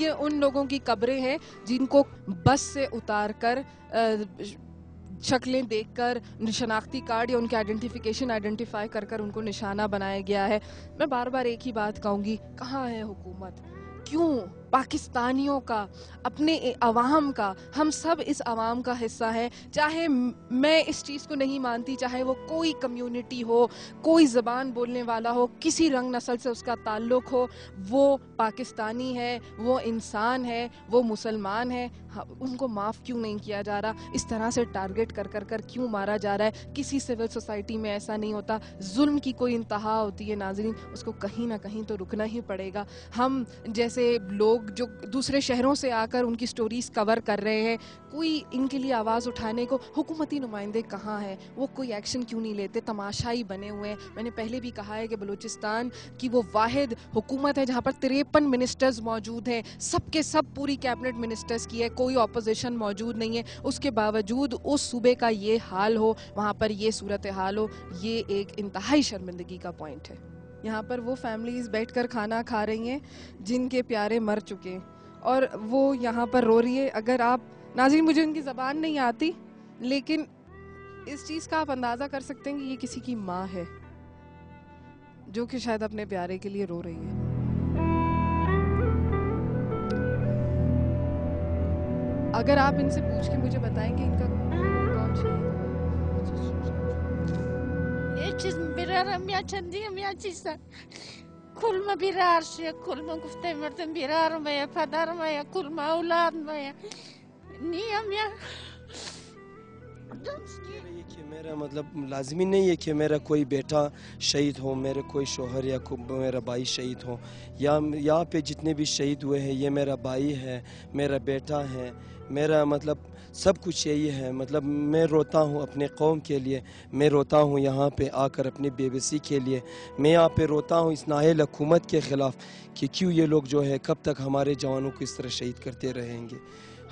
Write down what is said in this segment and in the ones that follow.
یہ ان لوگوں کی قبریں ہیں جن کو بس سے اتار کر شکلیں دیکھ کر شناختی کارڈ یا ان کے آئیڈینٹیفائی کر کر ان کو نشانہ بنایا گیا ہے. میں بار بار ایک ہی بات کہوں گی, کہاں ہے حکومت؟ کیوں پاکستانیوں کا, اپنے عوام کا, ہم سب اس عوام کا حصہ ہیں. چاہے میں اس چیز کو نہیں مانتی, چاہے وہ کوئی کمیونٹی ہو, کوئی زبان بولنے والا ہو, کسی رنگ نسل سے اس کا تعلق ہو, وہ پاکستانی ہے, وہ انسان ہے, وہ مسلمان ہے. ان کو معاف کیوں نہیں کیا جا رہا؟ اس طرح سے ٹارگٹ کر کر کر کیوں مارا جا رہا ہے؟ کسی سول سوسائٹی میں ایسا نہیں ہوتا. ظلم کی کوئی انتہا ہوتی ہے ناظرین, اس کو کہیں نہ کہیں تو رکنا ہی پڑے گا. ہم جیسے لوگ جو دوسرے شہروں سے آ کر ان کی سٹوریز کور کر رہے ہیں, کوئی ان کے لیے آواز اٹھانے کو حکومتی نمائندے کہاں ہیں؟ وہ کوئی ایکشن کیوں نہیں لیتے؟ تماشائی بنے ہوئے ہیں. میں نے پہلے بھی کہا ہے کہ بلوچستان کی وہ واحد حکومت ہے جہاں پر 53 منسٹرز موجود ہیں, سب کے سب پوری کیبنٹ منسٹرز کی ہے, کوئی اپوزیشن موجود نہیں ہے. اس کے باوجود اس صوبے کا یہ حال ہو, وہاں پر یہ صورتحال ہو, یہ ایک انتہائی شرمندگی کا پوائنٹ ہے. یہاں پر وہ فیملیز بیٹھ کر کھانا کھا رہی ہیں جن کے پیارے مر چکے ہیں, اور وہ یہاں پر رو رہی ہے. اگر آپ ناظرین, مجھے ان کی زبان نہیں آتی, لیکن اس چیز کا آپ اندازہ کر سکتے ہیں کہ یہ کسی کی ماں ہے جو کہ شاید اپنے پیارے کے لیے رو رہی ہے. اگر آپ ان سے پوچھ کے مجھے بتائیں کہ ان کا کون شہید ہے. چیز بیرارم یا چندیم یا چیزا کل ما بیرار شیا, کل ما گفته مردم بیرارم یا پدرم یا کل ما اولادم یا نیم یا یہ کہ میرا مطلب لازمی نہیں ہے کہ میرا کوئی بیٹا شہید ہو, میرا کوئی شوہر یا میرا بھائی شہید ہو. یا یہاں پہ جتنے بھی شہید ہوئے ہیں یہ میرا بھائی ہے, میرا بیٹا ہے, میرا مطلب سب کچھ یہی ہے. مطلب میں روتا ہوں اپنے قوم کے لیے, میں روتا ہوں یہاں پہ آ کر اپنی بے بسی کے لیے, میں یہاں پہ روتا ہوں اس نااہل حکومت کے خلاف کہ کیوں یہ لوگ جو ہے کب تک ہمارے جوانوں کو اس طرح شہید کرتے رہیں گے.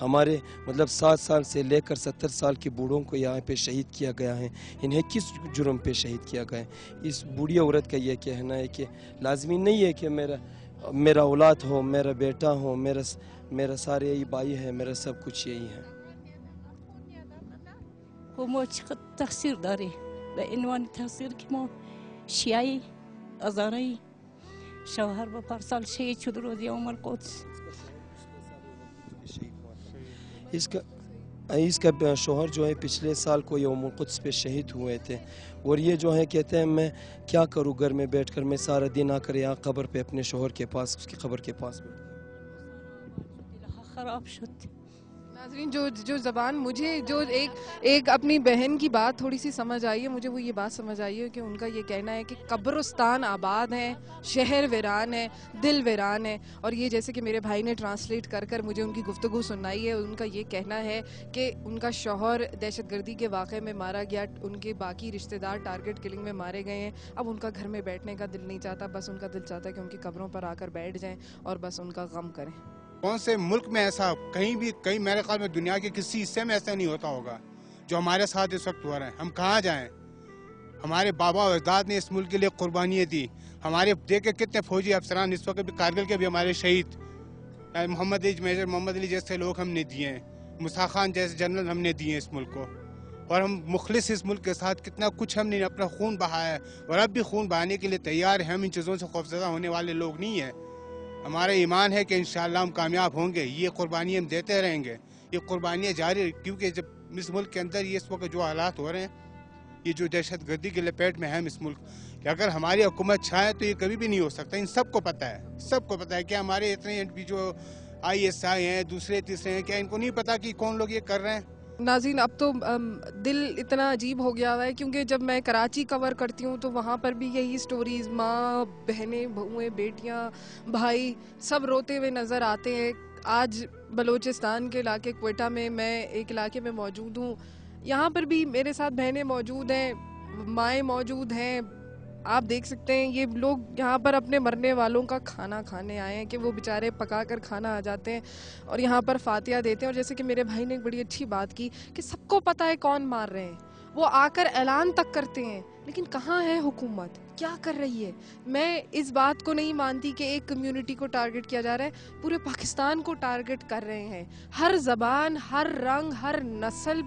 ہمارے مطلب 7 سال سے لے کر 70 سال کے بوڑھوں کو یہاں پہ شہید کیا گیا ہے. انہیں کس جرم پہ شہید کیا گیا ہے؟ اس بوڑھی عورت کا یہ کہنا ہے کہ لازمی نہیں ہے کہ میرا اولاد ہو, میرا بیٹا ہو, میرا سارے یہی بھائی ہے, میرا سب کچھ یہی ہے. ما چقدر تقصیر داری به عنوان تقصیر که ما شیعی ازاری شوهر با پارسال شهید شد روز یوم القدس. اس کا شوہر جو ہے پچھلے سال کو یوم القدس پہ شہید ہوئے تھے, اور یہ جو ہے کہتے ہیں میں کیا کروں گھر میں بیٹھ کر, میں سارا دن آ کر یہاں قبر پہ اپنے شوہر کے پاس, اس کی قبر کے پاس خراب شد. ناظرین, جو زبان مجھے جو ایک اپنی بہن کی بات تھوڑی سی سمجھ آئی ہے, مجھے وہ یہ بات سمجھ آئی ہے کہ ان کا یہ کہنا ہے کہ قبرستان آباد ہیں, شہر ویران ہے, دل ویران ہے. اور یہ جیسے کہ میرے بھائی نے ٹرانسلیٹ کر کر مجھے ان کی گفتگو سنائی ہے, ان کا یہ کہنا ہے کہ ان کا شوہر دہشت گردی کے واقعے میں مارا گیا, ان کے باقی رشتہ دار ٹارگٹ کلنگ میں مارے گئے ہیں. اب ان کا گھر میں بیٹھنے کا دل نہیں چاہتا, بس ان کا دل چاہتا ہے کہ ان کی قبروں پر آ کر بیٹھ جائیں اور بس ان کا غم کریں. کون سے ملک میں ایسا, کہیں میرے خیال میں دنیا کے کسی حصے میں ایسا نہیں ہوتا ہوگا جو ہمارے ساتھ اس وقت ہو رہا ہے. ہم کہاں جائیں؟ ہمارے بابا و اجداد نے اس ملک کے لیے قربانیاں دی. ہمارے دیکھے کتنے فوجی افسران اس وقت بھی کارگل کے بھی ہمارے شہید, میجر محمد علی جیسے لوگ ہم نے دیے ہیں, مسا خان جیسے جنرل ہم نے دیے ہیں اس ملک کو. اور ہم مخلص اس ملک کے ساتھ کتنا کچھ ہم نے اپنا خون بہایا ہے, اور اب بھی خون بہانے کے لیے تیار ہیں. ہم ان چیزوں سے خوفزدہ ہونے والے لوگ نہیں ہیں. ہمارا ایمان ہے کہ انشاءاللہ ہم کامیاب ہوں گے. یہ قربانیاں ہم دیتے رہیں گے, یہ قربانیاں جاری, کیونکہ جب اس ملک کے اندر یہ اس وقت جو حالات ہو رہے ہیں, یہ جو دہشت گردی کے لپیٹ میں ہے اس ملک, کہ اگر ہماری حکومت چاہے تو یہ کبھی بھی نہیں ہو سکتا. ان سب کو پتہ ہے, سب کو پتہ ہے کہ ہمارے اتنے جو ISI ہیں, دوسرے تیسرے ہیں, کیا ان کو نہیں پتہ کہ کون لوگ یہ کر رہے ہیں؟ ناظرین, اب تو دل اتنا عجیب ہو گیا ہوا ہے, کیونکہ جب میں کراچی کور کرتی ہوں تو وہاں پر بھی یہی سٹوریز, ماں بہنیں بہویں بیٹیاں بھائی سب روتے ہوئے نظر آتے ہیں. آج بلوچستان کے علاقے کوئٹہ میں ایک علاقے میں موجود ہوں, یہاں پر بھی میرے ساتھ بہنیں موجود ہیں, مائیں موجود ہیں. آپ دیکھ سکتے ہیں یہ لوگ یہاں پر اپنے مرنے والوں کا کھانا کھانے آئے ہیں, کہ وہ بیچارے پکا کر کھانا آ جاتے ہیں اور یہاں پر فاتحہ دیتے ہیں. اور جیسے کہ میرے بھائی نے ایک بڑی اچھی بات کی کہ سب کو پتہ ہے کون مار رہے ہیں, وہ آ کر اعلان تک کرتے ہیں، لیکن کہاں ہے حکومت؟ کیا کر رہی ہے؟ میں اس بات کو نہیں مانتی کہ ایک کمیونٹی کو ٹارگٹ کیا جا رہا ہے، پورے پاکستان کو ٹارگٹ کر رہے ہیں، ہر زبان، ہر رنگ، ہر نسل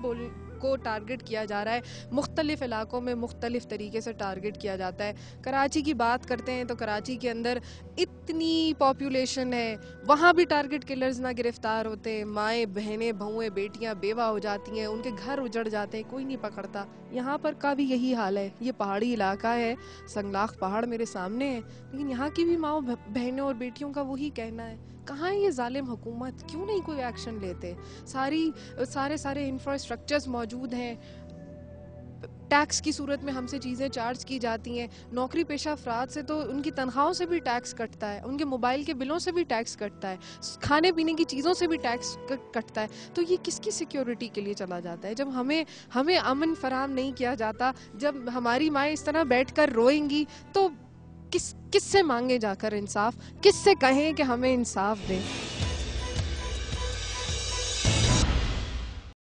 کو ٹارگٹ کیا جا رہا ہے، مختلف علاقوں میں مختلف طریقے سے ٹارگٹ کیا جاتا ہے۔ کراچی کی بات کرتے ہیں تو کراچی کے اندر اتنی پاپولیشن ہے، وہاں بھی ٹارگٹ کلرز نہ گرفتار ہوتے ہیں، مائیں بہنیں بہویں بیٹیاں بیوہ ہو جاتی ہیں، ان کے گھر اجڑ جاتے ہیں، کوئی نہیں پکڑتا۔ یہاں پر کا بھی یہی حال ہے، یہ پہاڑی علاقہ ہے، سنگلاخ پہاڑ میرے سامنے ہے، لیکن یہاں کی بھی ماؤں بہنوں اور بیٹیوں کا وہی کہنا ہے۔ کہاں ہے یہ ظالم حکومت؟ کیوں نہیں کوئی ایکشن لیتے؟ سارے انفراسٹرکچرز موجود ہیں، ٹیکس کی صورت میں ہم سے چیزیں چارج کی جاتی ہیں، نوکری پیشہ افراد سے تو ان کی تنخواہوں سے بھی ٹیکس کٹتا ہے، ان کے موبائل کے بلوں سے بھی ٹیکس کٹتا ہے، کھانے پینے کی چیزوں سے بھی ٹیکس کٹتا ہے، تو یہ کس کی سیکیورٹی کے لیے چلا جاتا ہے؟ جب ہمیں امن فراہم نہیں کیا جاتا، جب ہماری مائیں اس طرح بیٹھ کر روئیں گی تو کس سے مانگے جا کر انصاف؟ کس سے کہیں کہ ہمیں انصاف دیں؟